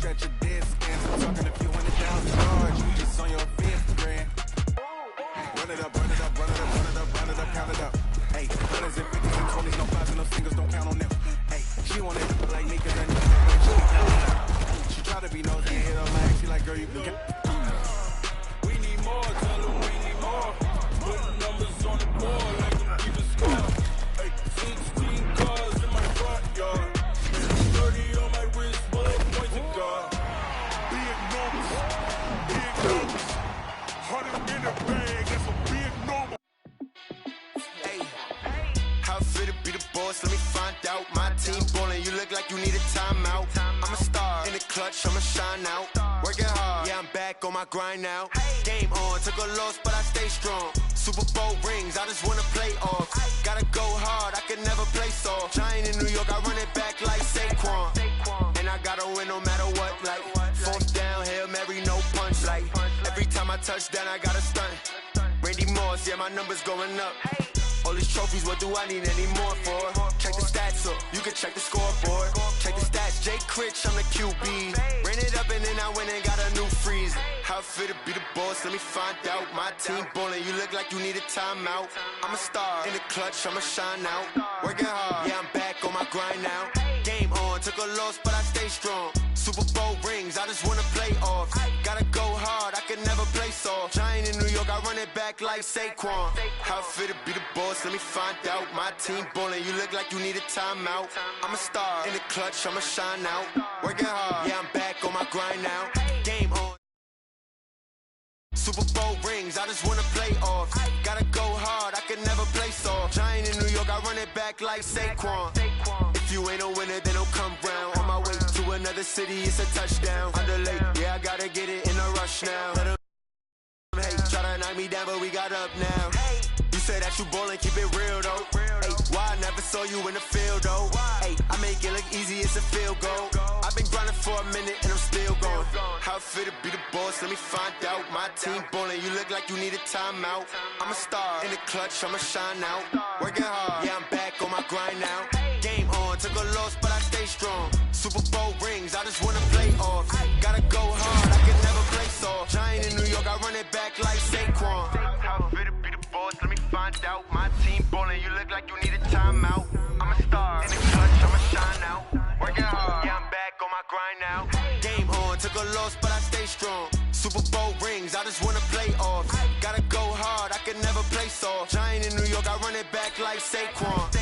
at your desk and I'm talking if you want it down charge. It's on your fifth grand. Run it up, run it up, run it up, run it up, run it up, count it up. Hey, hundreds and fifties and twenties, no fives and no singles, don't count on them. Hey, she want it like me, cause I know that she can count on them. She try to be nosy and hit her lag, she like, girl, you can count. We need more, tell them we need more. Putting numbers on the board like them keep a score. Hey, 16 cars in my front yard. 30 on my wrist, bullet points to God. Big numbers, big numbers. 100 in the bag, that's a big number. Hey, how fit to be the boss? Let me find out. My team ballin', you look like you need a timeout. I'm a star in the clutch, I'ma shine out. Working hard, yeah, I'm back on my grind now. Game on, took a loss, but I stay strong. Super Bowl rings, I just wanna play off. Gotta go hard, I can never play soft. Giant in New York, I run it back like Saquon. And I gotta win no matter what, like fourth down, Hail Mary, no punch. Like every time I touch down, I gotta stunt. Randy Moss, yeah, my numbers going up. All these trophies, what do I need any more for? Check the stats up, you can check the scoreboard. Check the stats, Jay Critch, I'm the QB. Ran it up and then I went and got a new freeze. How fit to be the boss, let me find out. My team ballin', you look like you need a timeout. I'm a star in the clutch, I'ma shine out. Working hard, yeah, I'm back on my grind now. Game on, took a loss, but I stay strong. Super Bowl rings, I just wanna play off. Gotta go hard, I can never play soft. Giant in New York, I run it back like Saquon. How fit to be the boss, let me find out. My team ballin', you look like you need a timeout. I'm a star in the clutch, I'ma shine out. Working hard, yeah, I'm back on my grind now. Game on. Super Bowl rings, I just wanna play off. Gotta go hard, I can never play soft. Giant in New York, I run it back like Saquon. If you ain't a winner, then don't come round. On my way to another city, it's a touchdown. Underlay, yeah, I gotta get it in a rush now. Let 'em hate, try to knock me down, but we got up now. You say that you ballin', keep it real though. Hey, why I never saw you in the field though? Hey, I make it look easy, it's a field goal. I've been grinding for a minute and I'm still going. How fit to be the boss, let me find out. My team ballin', you look like you need a timeout. I'm a star in the clutch, I'ma shine out. Working hard, yeah, I'm back on my grind now. Game on, took a loss, but I stay strong. Super Bowl rings, I just wanna play off. Gotta go hard, I can never play soft. Giant in New York, I run it back like Saquon. How fit to be the boss, let me find out. My team ballin', you look like you need a timeout. I'm a star in the clutch, I'ma shine out. Working hard, yeah, I'm back on my grind now. Game on, took a loss, but I stay strong. Super Bowl rings, I just wanna play off. Gotta go hard, I can never play soft. Giant in New York, I run it back like Saquon.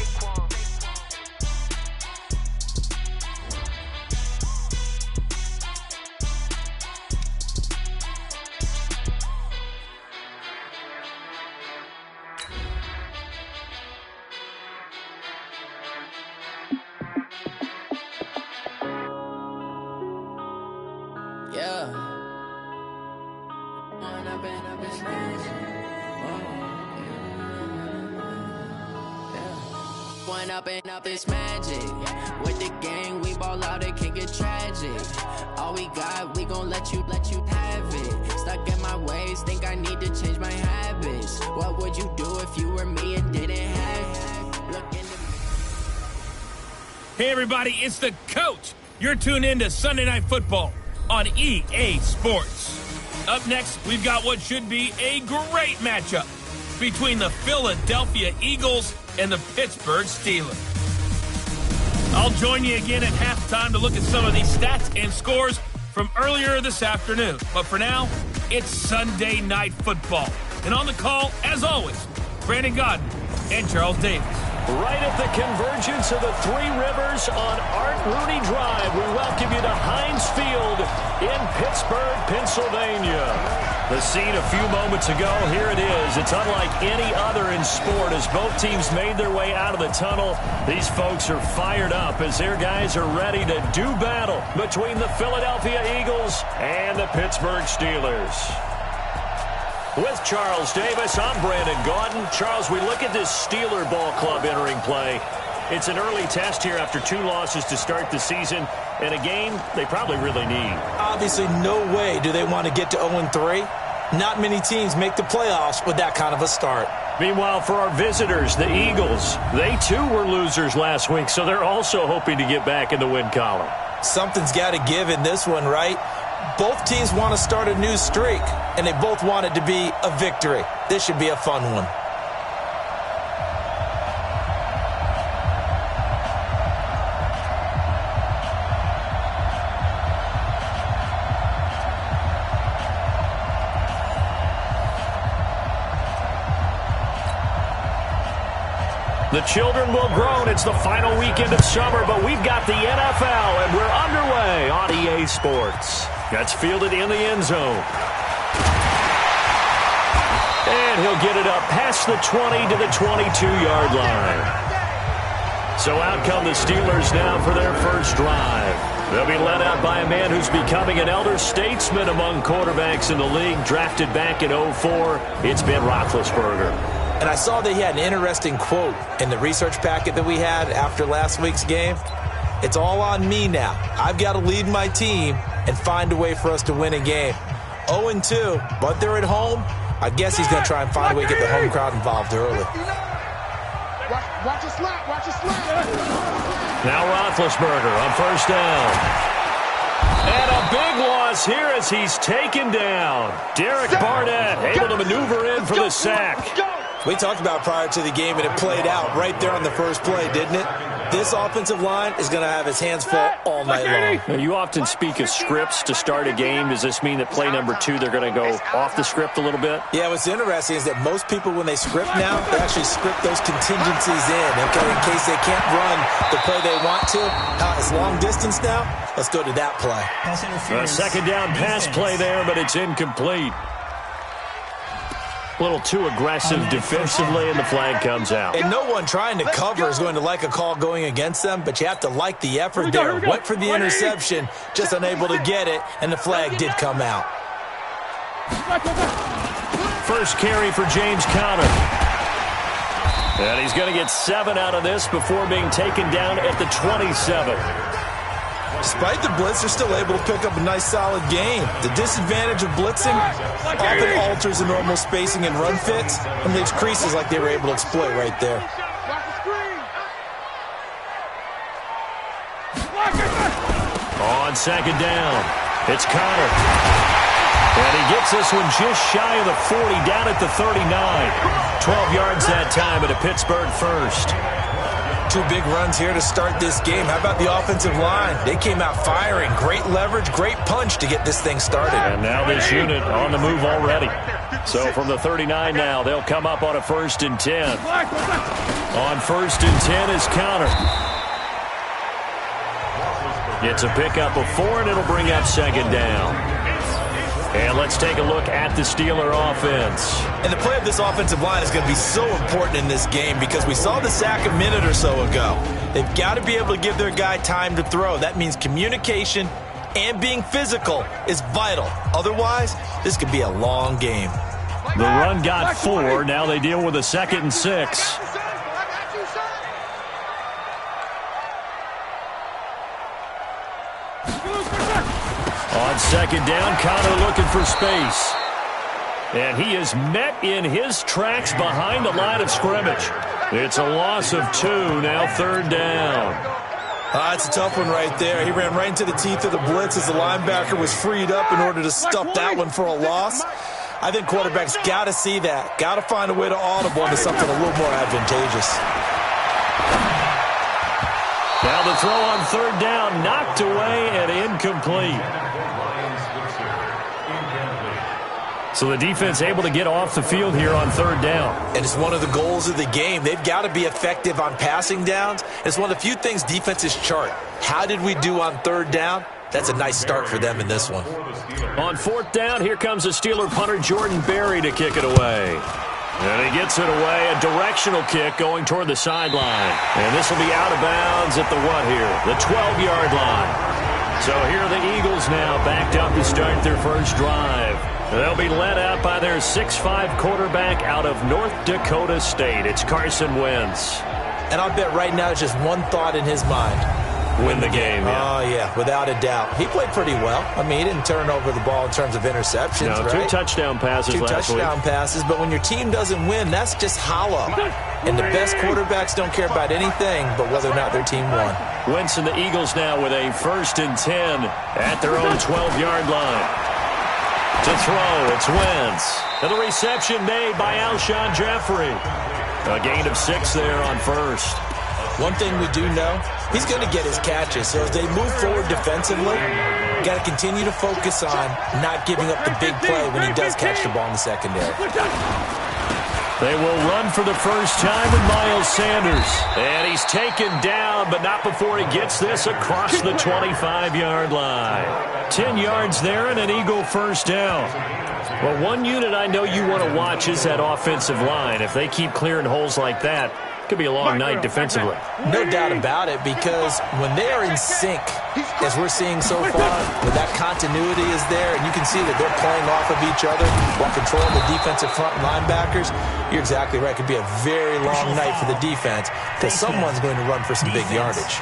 Up this magic. With the gang, we ball out, it can get tragic. All we got, we gon' let you have it. Stuck in my ways, think I need to change my habits. What would you do if you were me and didn't have it? Look in the... Hey everybody, it's the coach. You're tuned in to Sunday Night Football on EA Sports. Up next, we've got what should be a great matchup between the Philadelphia Eagles and the Pittsburgh Steelers. I'll join you again at halftime to look at some of these stats and scores from earlier this afternoon. But for now, it's Sunday Night Football. And on the call, as always, Brandon Godden and Charles Davis. Right at the convergence of the Three Rivers on Art Rooney Drive, we welcome you to Heinz Field in Pittsburgh, Pennsylvania. The scene a few moments ago, here it is. It's unlike any other in sport as both teams made their way out of the tunnel. These folks are fired up as their guys are ready to do battle between the Philadelphia Eagles and the Pittsburgh Steelers. With Charles Davis, I'm Brandon Gaudin. Charles, we look at this Steeler ball club entering play. It's an early test here after 2 losses to start the season, and a game they probably really need. Obviously, no way do they want to get to 0-3. Not many teams make the playoffs with that kind of a start. Meanwhile, for our visitors, the Eagles, they too were losers last week, so they're also hoping to get back in the win column. Something's got to give in this one, right? Both teams want to start a new streak, and they both want it to be a victory. This should be a fun one. The children will groan. It's the final weekend of summer, but we've got the NFL, and we're underway on EA Sports. That's fielded in the end zone. And he'll get it up past the 20 to the 22-yard line. So out come the Steelers now for their first drive. They'll be led out by a man who's becoming an elder statesman among quarterbacks in the league, drafted back in 2004. It's Ben Roethlisberger. And I saw that he had an interesting quote in the research packet that we had after last week's game. It's all on me now. I've got to lead my team and find a way for us to win a game. 0-2, but they're at home. I guess he's going to try and find a way to get the home crowd involved early. Watch your slap, watch your slap. Now Roethlisberger on first down. And a big loss here as he's taken down. Derek Barnett able to maneuver in for the sack. We talked about prior to the game, and it played out right there on the first play, didn't it? This offensive line is going to have his hands full all night long. Now, you often speak of scripts to start a game. Does this mean that play number 2, they're going to go off the script a little bit? Yeah, what's interesting is that most people, when they script now, they actually script those contingencies in, okay, in case they can't run the play they want to. It's long distance now. Let's go to that play. A second down pass play there, but it's incomplete. A little too aggressive defensively, and the flag comes out. And no one trying to cover is going to like a call going against them, but you have to like the effort there. Went for the interception, just unable to get it, and the flag did come out. First carry for James Conner. And he's going to get 7 out of this before being taken down at the 27. Despite the blitz, they're still able to pick up a nice, solid game. The disadvantage of blitzing often alters the normal spacing and run fits and leaves creases like they were able to exploit right there. On second down, it's Conner. And he gets this one just shy of the 40, down at the 39. 12 yards that time at a Pittsburgh first. 2 big runs here to start this game. How about the offensive line? They came out firing. Great leverage, great punch to get this thing started. And now this unit on the move already. So from the 39 now, they'll come up on a 1st and 10. On 1st and 10 is Conner. It's a pickup of 4, and it'll bring up second down. And let's take a look at the Steeler offense. And the play of this offensive line is going to be so important in this game because we saw the sack a minute or so ago. They've got to be able to give their guy time to throw. That means communication and being physical is vital. Otherwise, this could be a long game. The run got 4. Now they deal with a 2nd and 6. On second down, Conner looking for space. And he is met in his tracks behind the line of scrimmage. It's a loss of 2, now 3rd down. It's a tough one right there. He ran right into the teeth of the blitz as the linebacker was freed up in order to stuff that one for a loss. I think quarterbacks got to see that. Got to find a way to audible into something a little more advantageous. Now the throw on 3rd down, knocked away and incomplete. So the defense able to get off the field here on 3rd down. And it's one of the goals of the game. They've got to be effective on passing downs. It's one of the few things defenses chart. How did we do on 3rd down? That's a nice start for them in this one. On 4th down, here comes the Steeler punter Jordan Berry to kick it away. And he gets it away, a directional kick going toward the sideline. And this will be out of bounds at the what here? The 12-yard line. So here are the Eagles now backed up to start their first drive. They'll be led out by their 6'5 quarterback out of North Dakota State. It's Carson Wentz. And I'll bet right now it's just one thought in his mind. win the game. Oh, yeah, without a doubt. He played pretty well. I mean, he didn't turn over the ball in terms of interceptions, No, right? 2 touchdown passes last week. 2 touchdown passes, but when your team doesn't win, that's just hollow. And the best quarterbacks don't care about anything but whether or not their team won. Wentz and the Eagles now with a 1st and 10 at their own 12-yard line. To throw, it's Wentz. And the reception made by Alshon Jeffrey. A gain of 6 there on 1st. One thing we do know, he's going to get his catches. So as they move forward defensively, got to continue to focus on not giving up the big play when he does catch the ball in the secondary. They will run for the first time with Miles Sanders. And he's taken down, but not before he gets this across the 25-yard line. 10 yards there and an Eagle first down. Well, one unit I know you want to watch is that offensive line. If they keep clearing holes like that, it could be a long night defensively. No doubt about it, because when they are in sync, as we're seeing so far, when that continuity is there, and you can see that they're playing off of each other while controlling the defensive front linebackers, you're exactly right. It could be a very long night for the defense because someone's going to run for some big yardage.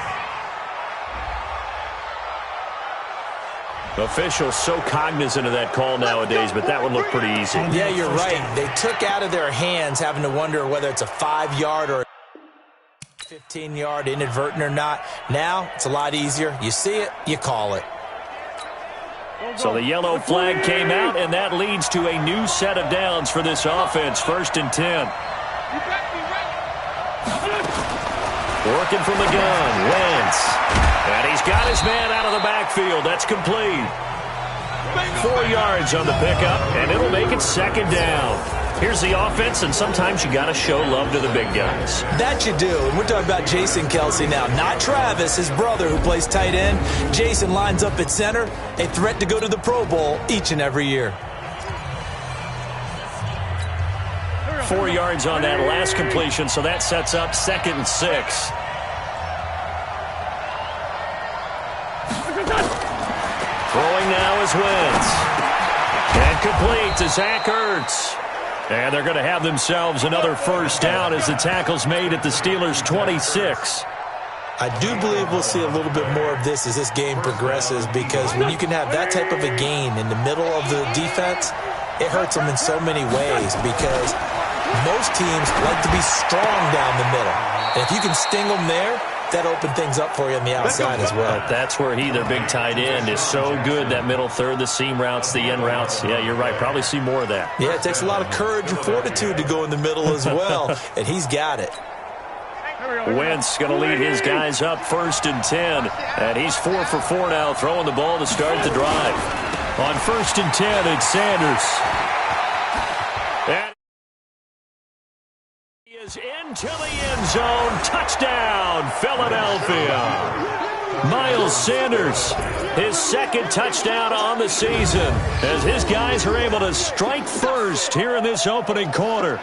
Officials so cognizant of that call nowadays, but that would look pretty easy. Yeah, you're right. They took out of their hands having to wonder whether it's a 5-yard or 15-yard inadvertent or not. Now, it's a lot easier. You see it, you call it. So the yellow flag came out, and that leads to a new set of downs for this offense. 1st and 10. Working from the gun, Wentz. And he's got his man out of the backfield. That's complete. 4 yards on the pickup, and it'll make it 2nd down. Here's the offense, and sometimes you got to show love to the big guys. That you do, and we're talking about Jason Kelsey now, not Travis, his brother who plays tight end. Jason lines up at center, a threat to go to the Pro Bowl each and every year. 4 yards on that last completion, so that sets up 2nd and 6. Throwing now is Wentz. And complete to Zach Ertz. And they're going to have themselves another first down as the tackle's made at the Steelers' 26. I do believe we'll see a little bit more of this as this game progresses, because when you can have that type of a gain in the middle of the defense, it hurts them in so many ways, because most teams like to be strong down the middle. And if you can sting them there, that opens things up for you on the outside as well. That's where their big tight end, is so good, that middle third, the seam routes, the in routes. Yeah, you're right. Probably see more of that. Yeah, it takes a lot of courage and fortitude to go in the middle as well, and he's got it. Wentz going to lead his guys up 1st and 10, and he's 4 for 4 now, throwing the ball to start the drive. On 1st and 10, it's Sanders. And he is into the end zone. Touchdown, Philadelphia. Miles Sanders, his 2nd touchdown on the season, as his guys are able to strike first here in this opening quarter.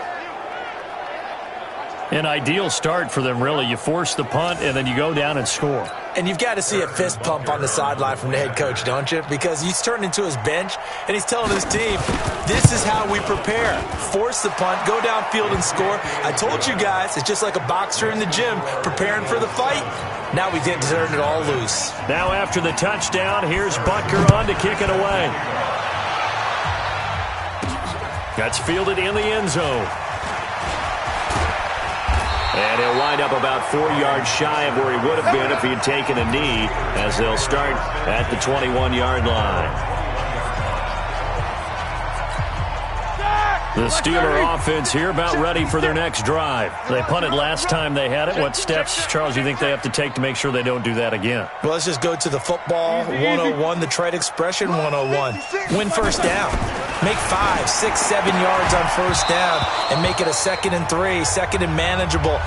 An ideal start for them, really. You force the punt, and then you go down and score. And you've got to see a fist pump on the sideline from the head coach, don't you? Because he's turned into his bench, and he's telling his team, this is how we prepare. Force the punt, go downfield and score. I told you guys, it's just like a boxer in the gym preparing for the fight. Now we get to turn it all loose. Now after the touchdown, here's Butker on to kick it away. That's fielded in the end zone. And he'll wind up about 4 yards shy of where he would have been if he had taken a knee, as they'll start at the 21-yard line. The Steeler offense here about ready for their next drive. They punted last time they had it. What steps, Charles, do you think they have to take to make sure they don't do that again? Well, let's just go to the football 101, the trade expression 101. Win first down. Make 5, 6, 7 yards on first down and make it a 2nd and 3, 2nd and manageable.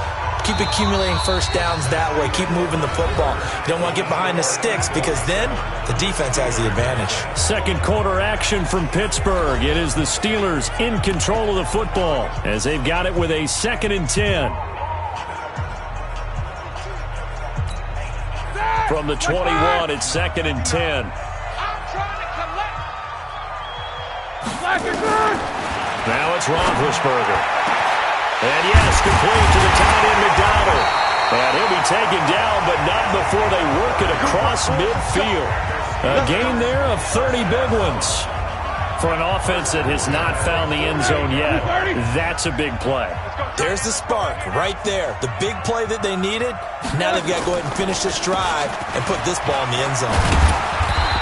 Keep accumulating first downs that way. Keep moving the football. You don't want to get behind the sticks, because then the defense has the advantage. Second quarter action from Pittsburgh. It is the Steelers in control of the football as they've got it with a 2nd and 10. From the 21, it's 2nd and 10. Now it's Roethlisberger. And yes, complete to the tight end, McDonald. And he'll be taken down, but not before they work it across midfield. A gain there of 30 big ones. For an offense that has not found the end zone yet, that's a big play. There's the spark right there. The big play that they needed. Now they've got to go ahead and finish this drive and put this ball in the end zone.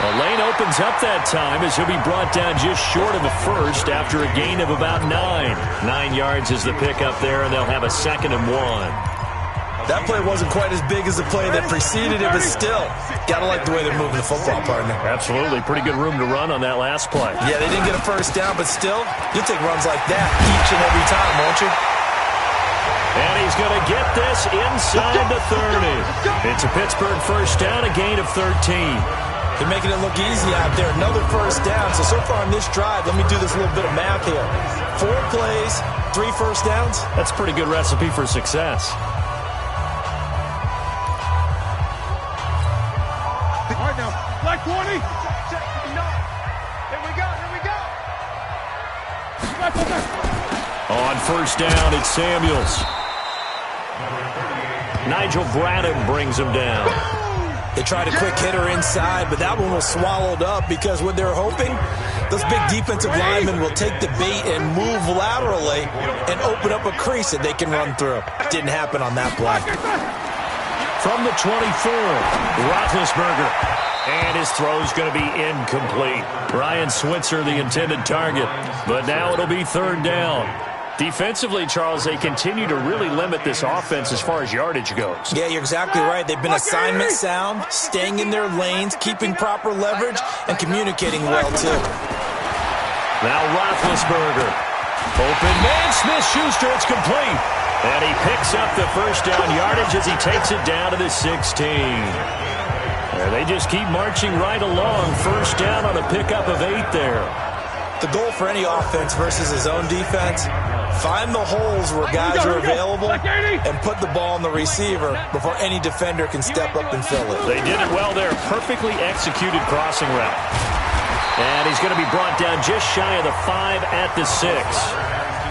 The lane opens up that time as he'll be brought down just short of a first after a gain of about 9. 9 yards is the pickup there, and they'll have a 2nd and 1. That play wasn't quite as big as the play that preceded it, but still, gotta like the way they're moving the football, partner. Absolutely. Pretty good room to run on that last play. Yeah, they didn't get a first down, but still, you'll take runs like that each and every time, won't you? And he's going to get this inside the 30. It's a Pittsburgh first down, a gain of 13. They're making it look easy out there. Another first down. So far on this drive, let me do this little bit of math here. 4 plays, 3 first downs. That's a pretty good recipe for success. All right, now, like 20. Here we go. On first down, it's Samuels. Nigel Bradham brings him down. They tried a quick hitter inside, but that one was swallowed up because what they're hoping, those big defensive linemen will take the bait and move laterally and open up a crease that they can run through. Didn't happen on that play. From the 24, Roethlisberger. And his throw's going to be incomplete. Ryan Switzer, the intended target. But now it'll be 3rd down. Defensively, Charles, they continue to really limit this offense as far as yardage goes. Yeah, you're exactly right. They've been assignment sound, staying in their lanes, keeping proper leverage, and communicating well, too. Now Roethlisberger. Open man, Smith-Schuster, it's complete. And he picks up the first down yardage as he takes it down to the 16. And they just keep marching right along. First down on a pickup of 8 there. The goal for any offense versus his own defense, find the holes where guys are available and put the ball on the receiver before any defender can step up and fill it. They did it well there. Perfectly executed crossing route. And he's going to be brought down just shy of the 5 at the 6.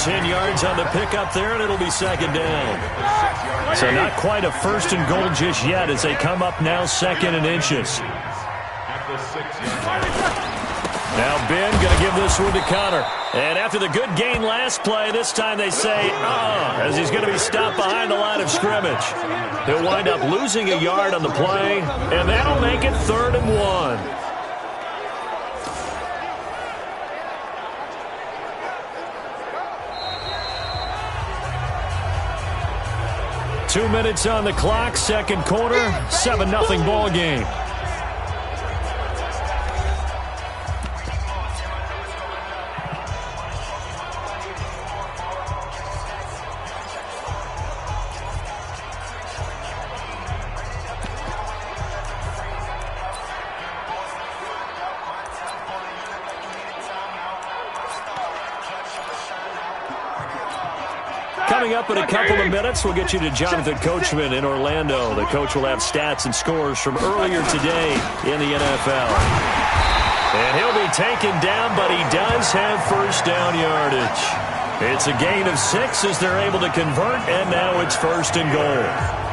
10 yards on the pickup there, and it'll be 2nd down. So not quite a 1st and goal just yet as they come up now 2nd and inches. Now Ben going to give this one to Connor. And after the good gain last play, this time they say, as he's going to be stopped behind the line of scrimmage. He'll wind up losing a yard on the play, and that'll make it 3rd and 1. 2 minutes on the clock, 2nd quarter, 7-0 ball game. Coming up in a couple of minutes, we'll get you to Jonathan Coachman in Orlando. The coach will have stats and scores from earlier today in the NFL. And he'll be taken down, but he does have first down yardage. It's a gain of 6 as they're able to convert, and now it's 1st and goal.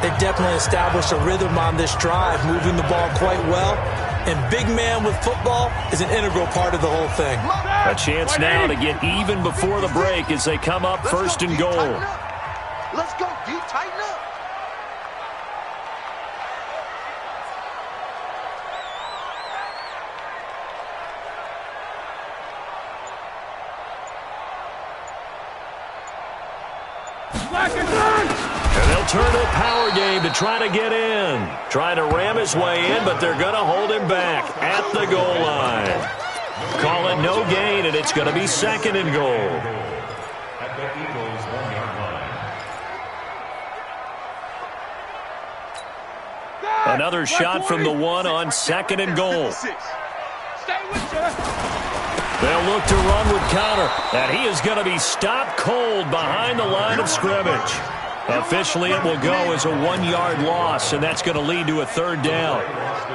They've definitely established a rhythm on this drive, moving the ball quite well. And big man with football is an integral part of the whole thing. A chance now to get even before the break as they come up 1st and goal. Let's go, D. Tighten up. And they'll turn to a power game to try to get in. Trying to ram his way in, but they're going to hold him back at the goal line. Call it no gain, and it's going to be 2nd and goal. Another shot from the 1 on 2nd and goal. They'll look to run with Connor, and he is going to be stopped cold behind the line of scrimmage. Officially, it will go as a 1-yard loss, and that's going to lead to a 3rd down.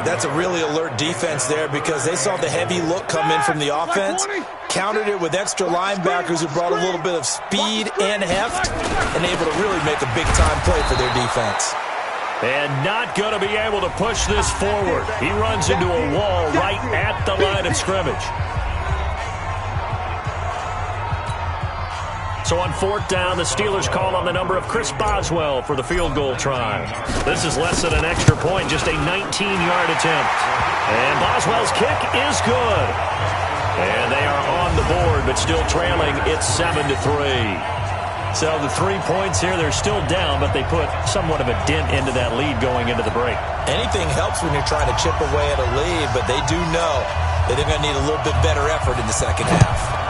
That's a really alert defense there because they saw the heavy look come in from the offense, countered it with extra linebackers who brought a little bit of speed and heft, and able to really make a big-time play for their defense. And not going to be able to push this forward. He runs into a wall right at the line of scrimmage. So on 4th down, the Steelers call on the number of Chris Boswell for the field goal try. This is less than an extra point, just a 19-yard attempt. And Boswell's kick is good. And they are on the board, but still trailing. It's 7-3. So the 3 points here, they're still down, but they put somewhat of a dent into that lead going into the break. Anything helps when you're trying to chip away at a lead, but they do know that they're going to need a little bit better effort in the second half.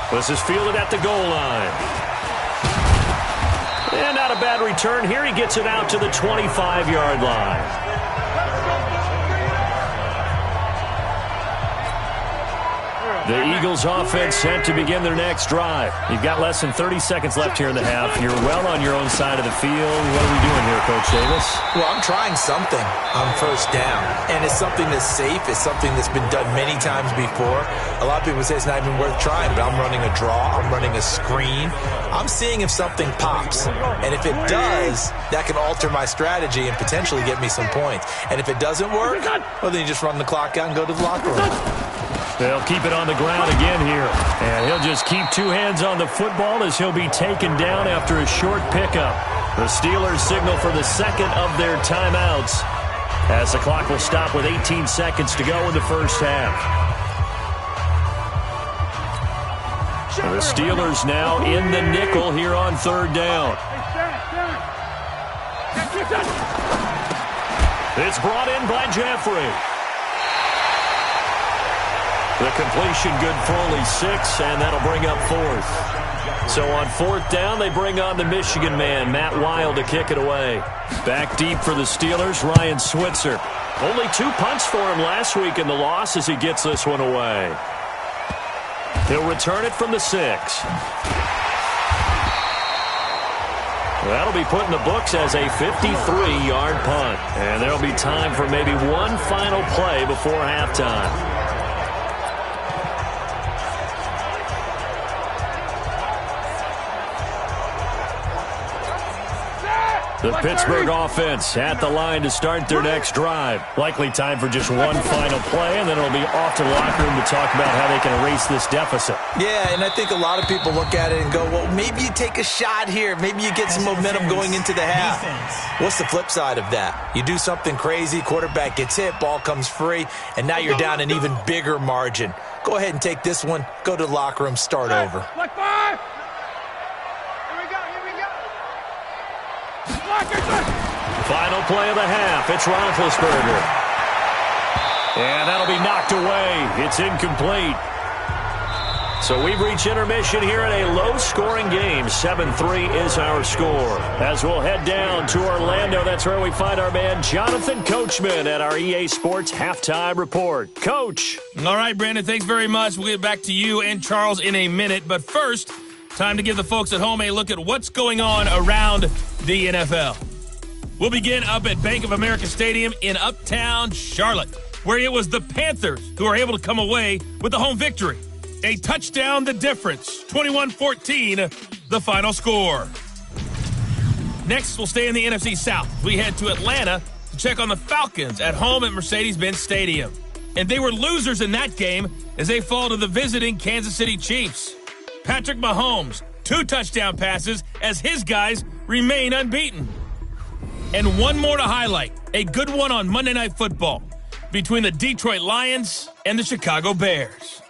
This is fielded at the goal line. And not a bad return here. He gets it out to the 25-yard line. The Eagles offense set to begin their next drive. You've got less than 30 seconds left here in the half. You're well on your own side of the field. What are we doing here, Coach Davis? Well, I'm trying something on 1st down. And it's something that's safe. It's something that's been done many times before. A lot of people say it's not even worth trying, but I'm running a draw. I'm running a screen. I'm seeing if something pops. And if it does, that can alter my strategy and potentially get me some points. And if it doesn't work, well, then you just run the clock out and go to the locker room. They'll keep it on the ground again here. And he'll just keep 2 hands on the football as he'll be taken down after a short pickup. The Steelers signal for the second of their timeouts as the clock will stop with 18 seconds to go in the first half. The Steelers now in the nickel here on 3rd down. It's brought in by Jeffrey. The completion good for only 6, and that'll bring up 4th. So on 4th down, they bring on the Michigan man, Matt Wild, to kick it away. Back deep for the Steelers, Ryan Switzer. Only 2 punts for him last week in the loss as he gets this one away. He'll return it from the 6. That'll be put in the books as a 53-yard punt. And there'll be time for maybe one final play before halftime. The Pittsburgh offense at the line to start their next drive. Likely time for just one final play, and then it'll be off to the locker room to talk about how they can erase this deficit. Yeah, and I think a lot of people look at it and go, well, maybe you take a shot here. Maybe you get some momentum going into the half. What's the flip side of that? You do something crazy, quarterback gets hit, ball comes free, and now you're down an even bigger margin. Go ahead and take this one, go to the locker room, start over. Final play of the half. It's Roethlisberger. And that'll be knocked away. It's incomplete. So we've reached intermission here in a low-scoring game. 7-3 is our score. As we'll head down to Orlando, that's where we find our man Jonathan Coachman at our EA Sports Halftime Report. Coach. All right, Brandon, thanks very much. We'll get back to you and Charles in a minute. But first, time to give the folks at home a look at what's going on around the NFL. We'll begin up at Bank of America Stadium in Uptown Charlotte, where it was the Panthers who were able to come away with the home victory. A touchdown, the difference. 21-14, the final score. Next, we'll stay in the NFC South. We head to Atlanta to check on the Falcons at home at Mercedes-Benz Stadium. And they were losers in that game as they fall to the visiting Kansas City Chiefs. Patrick Mahomes, 2 touchdown passes as his guys remain unbeaten. And one more to highlight, a good one on Monday Night Football between the Detroit Lions and the Chicago Bears.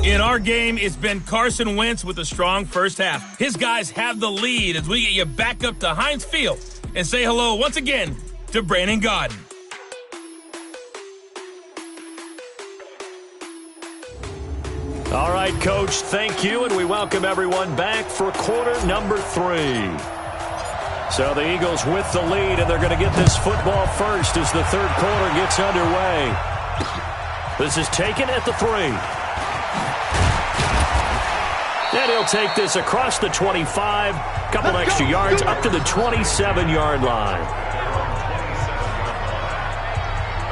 In our game, it's been Carson Wentz with a strong first half. His guys have the lead as we get you back up to Heinz Field and say hello once again to Brandon Gaudin. All right, Coach, thank you, and we welcome everyone back for quarter number 3. So the Eagles with the lead, and they're going to get this football first as the third quarter gets underway. This is taken at the 3. And he'll take this across the 25, couple extra yards, up to the 27-yard line.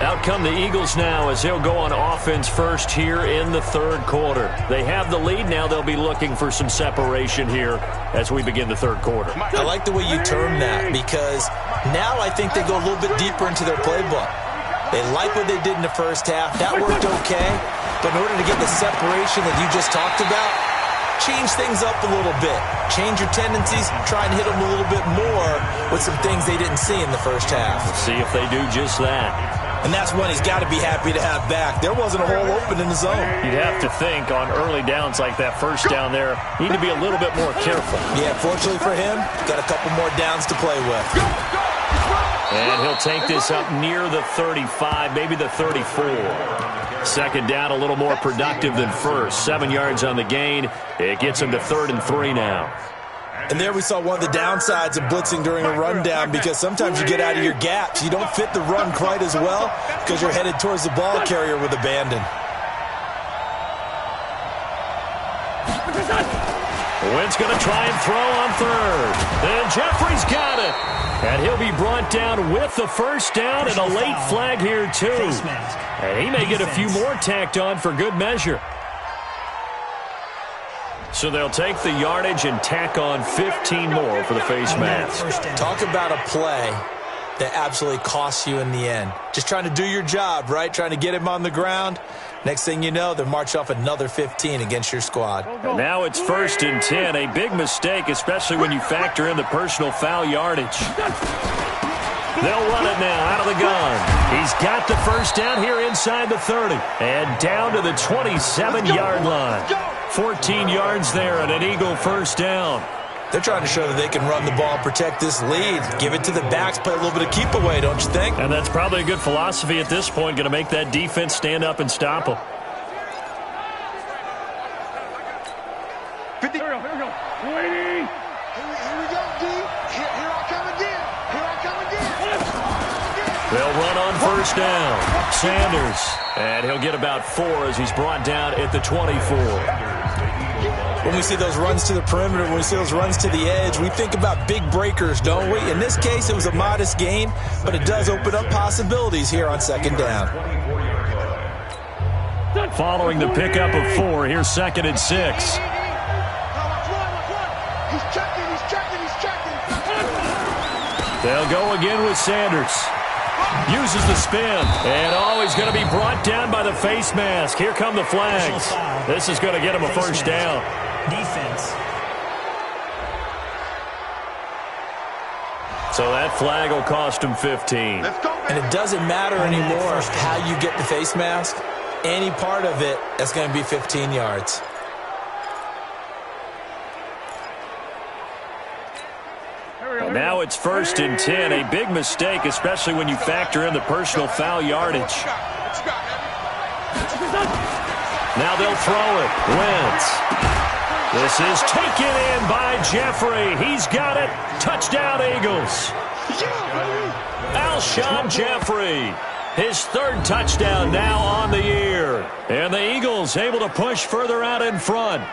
Out come the Eagles now as they'll go on offense first here in the third quarter. They have the lead. Now they'll be looking for some separation here as we begin the third quarter. I like the way you term that because now I think they go a little bit deeper into their playbook. They like what they did in the first half. That worked okay. But in order to get the separation that you just talked about, change things up a little bit. Change your tendencies. Try and hit them a little bit more with some things they didn't see in the first half. Let's see if they do just that. And that's one he's got to be happy to have back. There wasn't a hole open in the zone. You'd have to think on early downs like that first down there, need to be a little bit more careful. Yeah, fortunately for him, got a couple more downs to play with. And he'll take this up near the 35, maybe the 34. Second down, a little more productive than first. 7 yards on the gain. It gets him to 3rd and 3 now. And there we saw one of the downsides of blitzing during a rundown because sometimes you get out of your gaps. You don't fit the run quite as well because you're headed towards the ball carrier with abandon. Wynn's going to try and throw on third. And Jeffrey's got it. And he'll be brought down with the first down and a late flag here too. And he may get a few more tacked on for good measure. So they'll take the yardage and tack on 15 more for the face mask. Talk about a play that absolutely costs you in the end. Just trying to do your job, right? Trying to get him on the ground. Next thing you know, they'll march off another 15 against your squad. And now it's 1st and 10. A big mistake, especially when you factor in the personal foul yardage. They'll run it now out of the gun. He's got the first down here inside the 30. And down to the 27-yard line. 14 yards there and an Eagle first down. They're trying to show that they can run the ball, protect this lead. Give it to the backs, play a little bit of keep away, don't you think? And that's probably a good philosophy at this point, going to make that defense stand up and stop them. Here we go, D. Here I come again. They'll run on first down. Sanders. And he'll get about 4 as he's brought down at the 24. When we see those runs to the perimeter, when we see those runs to the edge, we think about big breakers, don't we? In this case, it was a modest gain, but it does open up possibilities here on second down. Following the pickup of 4, here's 2nd and 6. He's checking. They'll go again with Sanders. Uses the spin. And he's going to be brought down by the face mask. Here come the flags. This is going to get him a first down. Defense. So that flag will cost him 15. And it doesn't matter anymore how you get the face mask. Any part of it, that's going to be 15 yards. Now it's 1st and 10. A big mistake, especially when you factor in the personal foul yardage. Now they'll throw it. Wentz. This is taken in by Jeffrey. He's got it. Touchdown, Eagles. Alshon Jeffrey. His 3rd touchdown now on the year. And the Eagles able to push further out in front.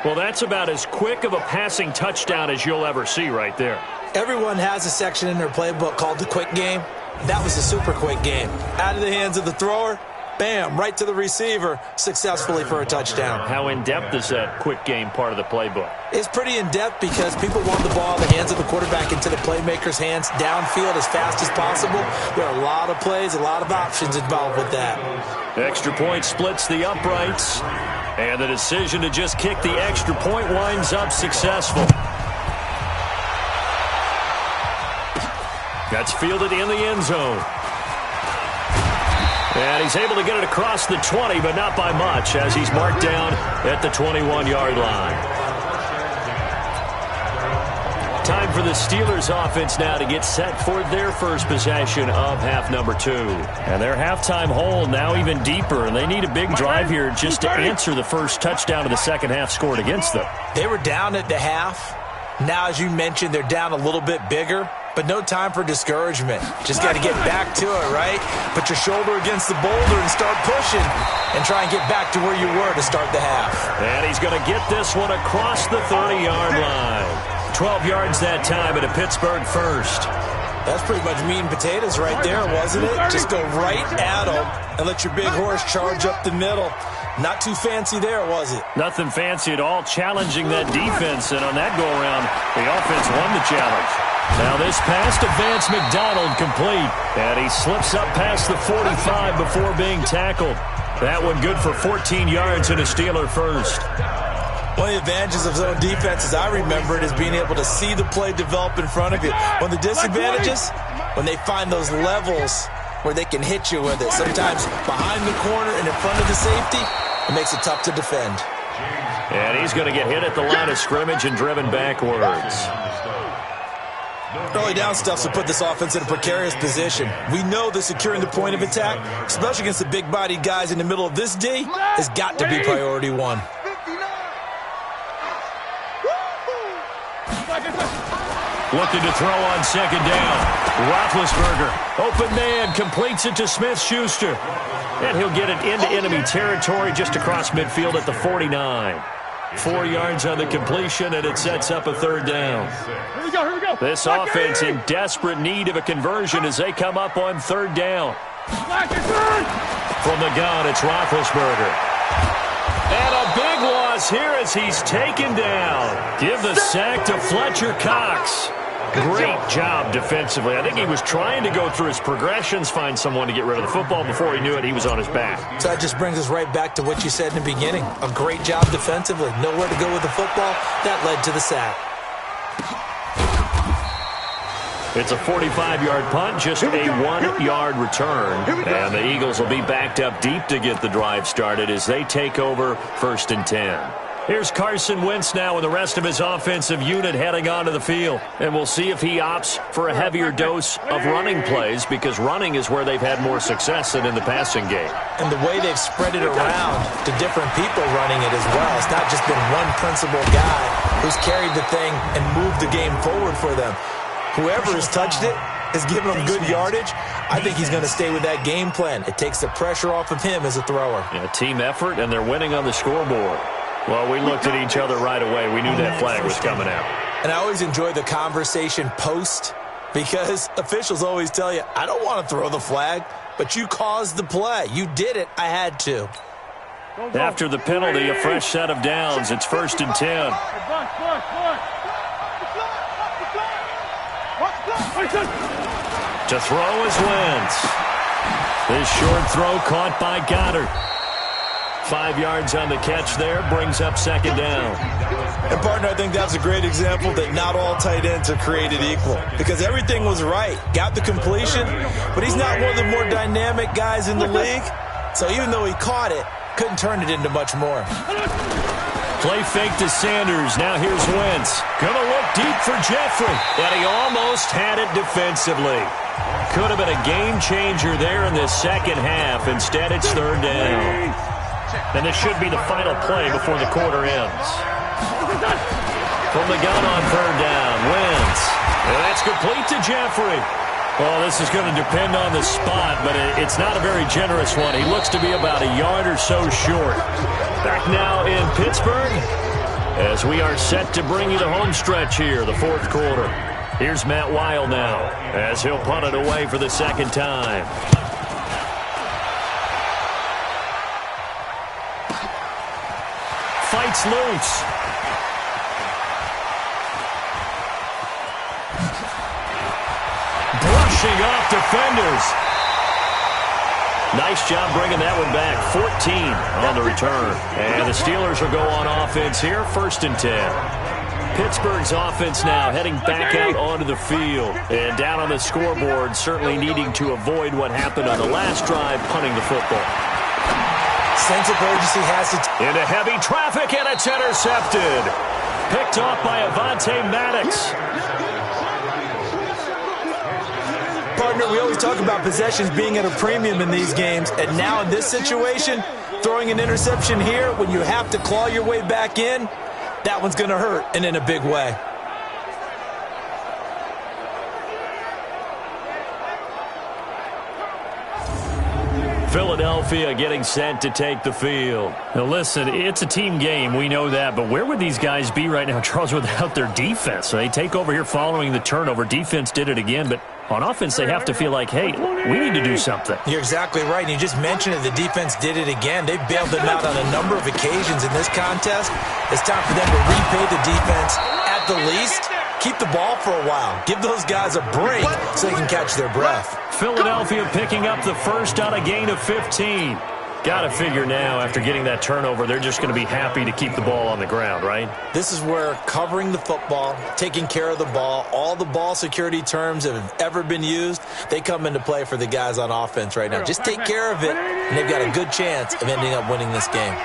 Well, that's about as quick of a passing touchdown as you'll ever see right there. Everyone has a section in their playbook called the quick game. That was a super quick game. Out of the hands of the thrower, bam, right to the receiver, successfully for a touchdown. How in-depth is that quick game part of the playbook? It's pretty in-depth because people want the ball in the hands of the quarterback into the playmaker's hands downfield as fast as possible. There are a lot of plays, a lot of options involved with that. Extra point splits the uprights. And the decision to just kick the extra point winds up successful. That's fielded in the end zone. And he's able to get it across the 20, but not by much, as he's marked down at the 21-yard line. Time for the Steelers offense now to get set for their first possession of half number 2. And their halftime hole now even deeper, and they need a big drive here just to answer the first touchdown of the second half scored against them. They were down at the half. Now, as you mentioned, they're down a little bit bigger, but no time for discouragement. Just got to get back to it, right? Put your shoulder against the boulder and start pushing and try and get back to where you were to start the half. And he's going to get this one across the 30-yard line. 12 yards that time at a Pittsburgh first. That's pretty much meat and potatoes right there, wasn't it? Just go right at them and let your big horse charge up the middle. Not too fancy there, was it? Nothing fancy at all, challenging that defense, and on that go-around, the offense won the challenge. Now this pass to Vance McDonald complete, and he slips up past the 45 before being tackled. That one good for 14 yards and a Steeler first. One of the advantages of zone defense, as I remember it, is being able to see the play develop in front of you. One of the disadvantages, when they find those levels where they can hit you with it. Sometimes behind the corner and in front of the safety, it makes it tough to defend. And he's going to get hit at the line of scrimmage and driven backwards. Early down stuff to put this offense in a precarious position. We know that securing the point of attack, especially against the big-bodied guys in the middle of this D, has got to be priority one. Looking to throw on second down. Roethlisberger, open man, completes it to Smith-Schuster. And he'll get it into enemy territory just across midfield at the 49. 4 yards on the completion, and it sets up a third down. Here we go. This offense in desperate need of a conversion as they come up on third down. From the gun, it's Roethlisberger. And a big loss here as he's taken down. Give the sack to Fletcher Cox. Great job defensively. I think he was trying to go through his progressions, find someone to get rid of the football. Before he knew it, he was on his back. So that just brings us right back to what you said in the beginning. A great job defensively. Nowhere to go with the football. That led to the sack. It's a 45-yard punt, just a 1-yard return. And the Eagles will be backed up deep to get the drive started as they take over 1st and 10. Here's Carson Wentz now with the rest of his offensive unit heading onto the field. And we'll see if he opts for a heavier dose of running plays, because running is where they've had more success than in the passing game. And the way they've spread it around to different people running it as well. It's not just been one principal guy who's carried the thing and moved the game forward for them. Whoever has touched it has given him good yardage. I think he's going to stay with that game plan. It takes the pressure off of him as a thrower. Yeah, team effort, and they're winning on the scoreboard. Well, we looked at each other right away. We knew that flag was coming out. And I always enjoy the conversation post, because officials always tell you, I don't want to throw the flag, but you caused the play. You did it. I had to. After the penalty, a fresh set of downs. It's 1st and 10. To throw is Wentz. This short throw caught by Goddard. 5 yards on the catch there, brings up 2nd down. And, partner, I think that's a great example that not all tight ends are created equal, because everything was right. Got the completion, but he's not one of the more dynamic guys in the league. So even though he caught it, couldn't turn it into much more. Play fake to Sanders. Now here's Wentz. Going to look deep for Jeffrey. And he almost had it defensively. Could have been a game changer there in the second half. Instead, it's 3rd down. And this should be the final play before the quarter ends. From the gun on 3rd down, Wentz. And that's complete to Jeffrey. Well, this is going to depend on the spot, but it's not a very generous one. He looks to be about a yard or so short. Back now in Pittsburgh as we are set to bring you the home stretch here, the 4th quarter. Here's Matt Weil now as he'll punt it away for the 2nd time. Fights loose. Brushing off defenders. Nice job bringing that one back. 14 on the return. And the Steelers will go on offense here, 1st and 10. Pittsburgh's offense now heading back out onto the field. And down on the scoreboard, certainly needing to avoid what happened on the last drive, punting the football. Sense of urgency has to... Into heavy traffic, and it's intercepted. Picked off by Avonte Maddox. Partner, we always talk about possessions being at a premium in these games, and now in this situation, throwing an interception here when you have to claw your way back in, that one's going to hurt, and in a big way. Philadelphia getting set to take the field. Now listen, it's a team game, we know that, but where would these guys be right now, Charles, without their defense? So they take over here following the turnover. Defense did it again, but On offense, they have to feel like, hey, we need to do something. You're exactly right. And you just mentioned it. The defense did it again. They've bailed them out on a number of occasions in this contest. It's time for them to repay the defense at the least. Keep the ball for a while. Give those guys a break so they can catch their breath. Philadelphia picking up the first on a gain of 15. Got to figure now, after getting that turnover, they're just going to be happy to keep the ball on the ground, right? This is where covering the football, taking care of the ball, all the ball security terms that have ever been used, they come into play for the guys on offense right now. Just take care of it, and they've got a good chance of ending up winning this game.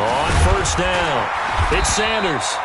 On first down, it's Sanders.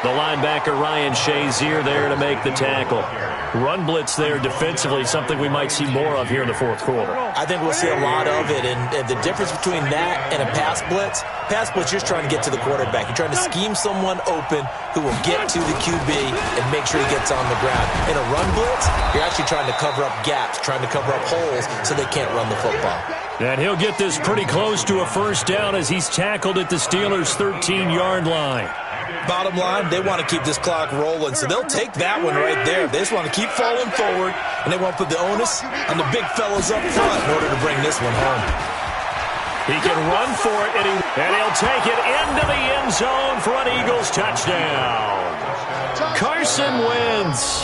The linebacker, Ryan Shazier, there to make the tackle. Run blitz there defensively, something we might see more of here in the fourth quarter. I think we'll see a lot of it, and the difference between that and a pass blitz, you're just trying to get to the quarterback. You're trying to scheme someone open who will get to the QB and make sure he gets on the ground. In a run blitz, you're actually trying to cover up gaps, trying to cover up holes so they can't run the football. And he'll get this pretty close to a first down as he's tackled at the Steelers' 13-yard line. Bottom line, they want to keep this clock rolling, so they'll take that one right there. They just want to keep falling forward, and they want to put the onus on the big fellas up front in order to bring this one home. He can run for it, and he'll take it into the end zone for an Eagles touchdown. Carson Wentz,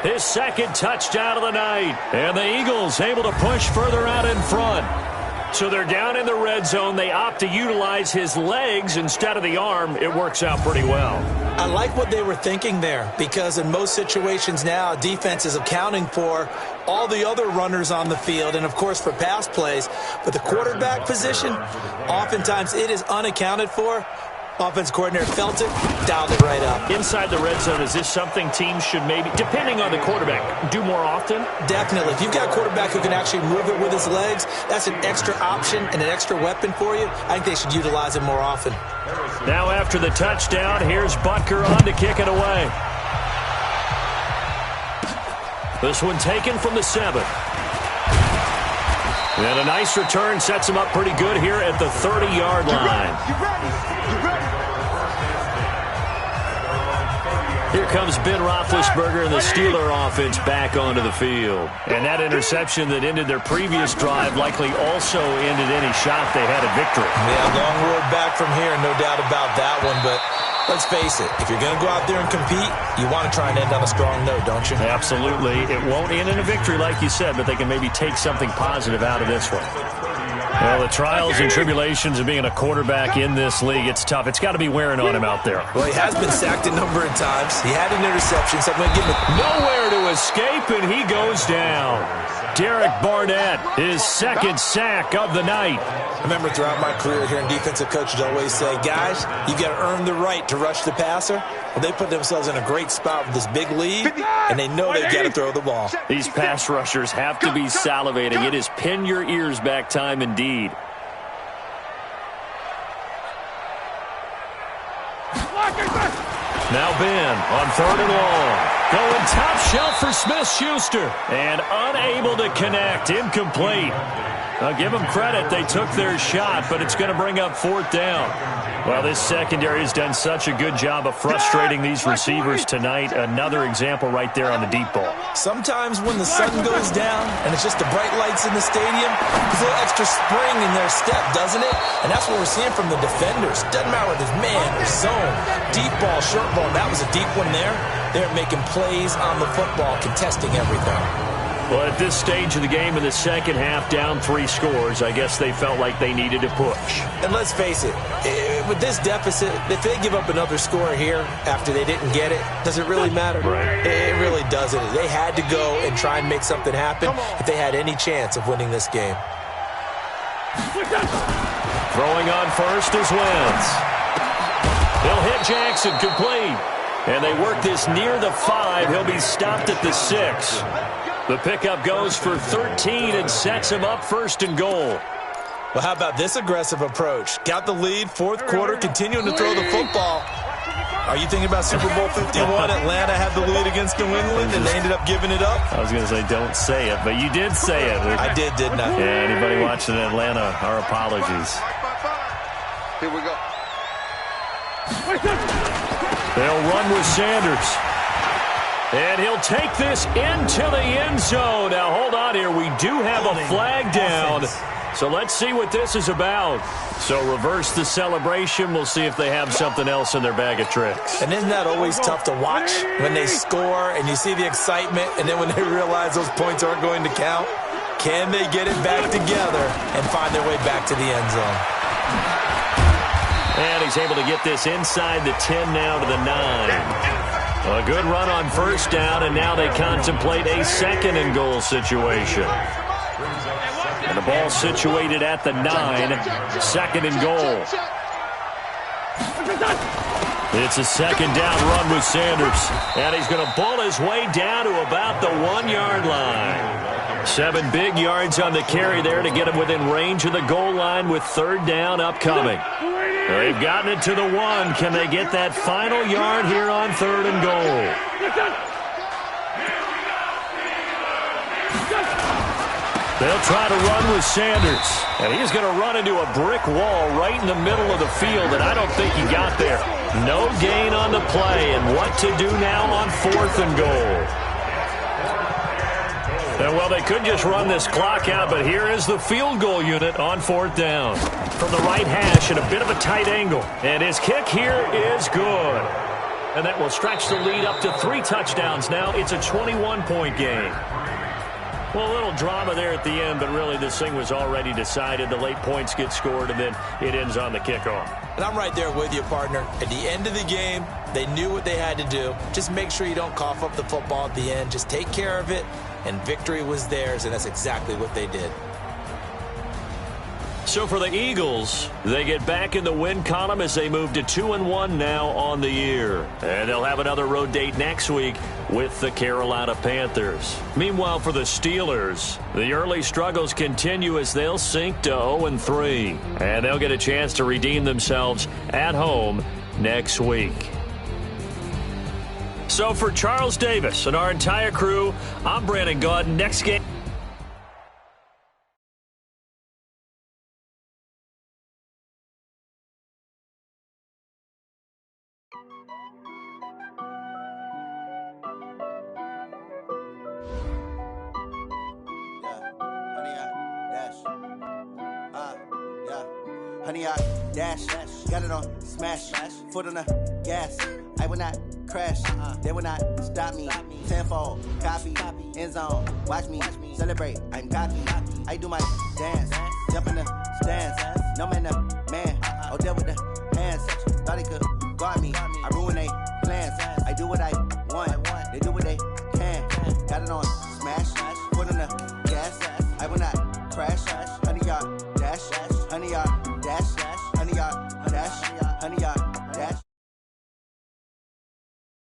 his second touchdown of the night, and the Eagles able to push further out in front. So they're down in the red zone. They opt to utilize his legs instead of the arm. It works out pretty well. I like what they were thinking there, because in most situations now, defense is accounting for all the other runners on the field and, of course, for pass plays. But the quarterback position, oftentimes it is unaccounted for. Offense coordinator felt it, dialed it right up. Inside the red zone, is this something teams should maybe, depending on the quarterback, do more often? Definitely. If you've got a quarterback who can actually move it with his legs, that's an extra option and an extra weapon for you. I think they should utilize it more often. Now after the touchdown, here's Butker on to kick it away. This one taken from the 7. And a nice return sets him up pretty good here at the 30-yard line. You ready? Here comes Ben Roethlisberger and the Steeler offense back onto the field. And that interception that ended their previous drive likely also ended any shot they had at victory. Yeah, long road back from here, no doubt about that one. But let's face it, if you're going to go out there and compete, you want to try and end on a strong note, don't you? Absolutely. It won't end in a victory like you said, but they can maybe take something positive out of this one. Well, the trials and tribulations of being a quarterback in this league, it's tough. It's got to be wearing on him out there. Well, he has been sacked a number of times. He had an interception, so I'm going to give him nowhere to escape, and he goes down. Derek Barnett, his second sack of the night. I remember throughout my career here in defensive coaches always say, guys, you've got to earn the right to rush the passer. Well, they put themselves in a great spot with this big lead, and they know they've got to throw the ball. These pass rushers have to be salivating. It is pin your ears back time indeed. Now Ben on 3rd and long. Going top shelf for Smith-Schuster. And unable to connect. Incomplete. I'll give them credit. They took their shot, but it's going to bring up 4th down. Well, this secondary has done such a good job of frustrating these receivers tonight. Another example right there on the deep ball. Sometimes when the sun goes down and it's just the bright lights in the stadium, there's a little extra spring in their step, doesn't it? And that's what we're seeing from the defenders. Doesn't matter whether it's man or zone, deep ball, short ball. That was a deep one there. They're making plays on the football, contesting everything. Well, at this stage of the game in the second half, down 3 scores, I guess they felt like they needed to push. And let's face it, with this deficit, if they give up another score here after they didn't get it, does it really matter? Right. It really doesn't. They had to go and try and make something happen if they had any chance of winning this game. Throwing on first is Wentz. He'll hit Jackson, complete. And they work this near the 5. He'll be stopped at the 6. The pickup goes for 13 and sets him up 1st and goal. Well, how about this aggressive approach? Got the lead, 4th quarter, continuing to throw the football. Are you thinking about Super Bowl 51? Atlanta had the lead against New England, and they ended up giving it up? I was going to say don't say it, but you did say it. I did, didn't I? Yeah, anybody watching Atlanta, our apologies. Here we go. They'll run with Sanders. And he'll take this into the end zone. Now, hold on here. We do have a flag down. So let's see what this is about. So reverse the celebration. We'll see if they have something else in their bag of tricks. And isn't that always tough to watch when they score and you see the excitement, and then when they realize those points aren't going to count? Can they get it back together and find their way back to the end zone? And he's able to get this inside the 10 now to the 9. A good run on first down, and now they contemplate a second and goal situation. And the ball situated at the 9, second and goal. It's a second down run with Sanders, and he's going to bull his way down to about the 1-yard line. 7 big yards on the carry there to get him within range of the goal line with third down upcoming. They've gotten it to the 1. Can they get that final yard here on third and goal? They'll try to run with Sanders. And he's going to run into a brick wall right in the middle of the field, and I don't think he got there. No gain on the play, and what to do now on fourth and goal? And, well, they could just run this clock out, but here is the field goal unit on fourth down. From the right hash at a bit of a tight angle. And his kick here is good. And that will stretch the lead up to 3 touchdowns now. It's a 21-point game. Well, a little drama there at the end, but really this thing was already decided. The late points get scored, and then it ends on the kickoff. And I'm right there with you, partner. At the end of the game, they knew what they had to do. Just make sure you don't cough up the football at the end. Just take care of it, and victory was theirs, and that's exactly what they did. So for the Eagles, they get back in the win column as they move to 2-1 now on the year. And they'll have another road date next week with the Carolina Panthers. Meanwhile, for the Steelers, the early struggles continue as they'll sink to 0-3. And they'll get a chance to redeem themselves at home next week. So for Charles Davis and our entire crew, I'm Brandon Gaudin. Next game. Honey, I dash, got it on smash, foot on the gas. I will not crash, they will not stop me. Tenfold, copy, end zone, watch me celebrate. I'm cocky, I do my dance, jump in the stands. No man, the man, oh, deal with the hands. Thought he could guard me, I ruin they plans. I do what I want, they do what they can. Got it on